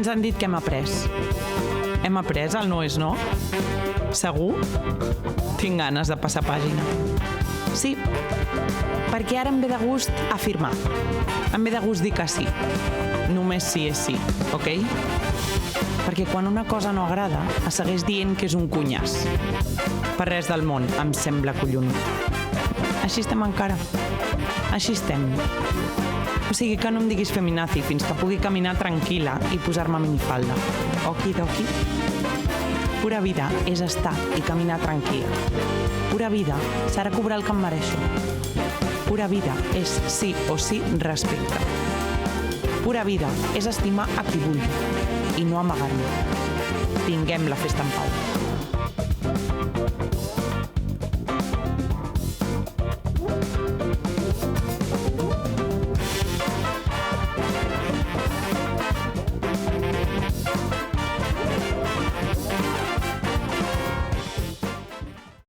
Ens han dit que hem après. Hem après el no és no? Segur? Tinc ganes de passar pàgina. Sí, perquè ara em ve de gust afirmar. Em ve de gust dir que sí. Només sí és sí, ok? Perquè quan una cosa no agrada, es segueix dient que és un cunyàs. Per res del món, em sembla collonut. Així estem encara. Així estem. O sigui que no em diguis feminazi fins que pugui caminar tranquil·la i posar-me minifalda. Okidoki. Pura vida és estar i caminar tranquil·la. Pura vida serà cobrar el que em mereixo. Pura vida és sí o sí respecte. Pura vida és estimar a qui vulgui i no amagar-me. Tinguem la festa en pau.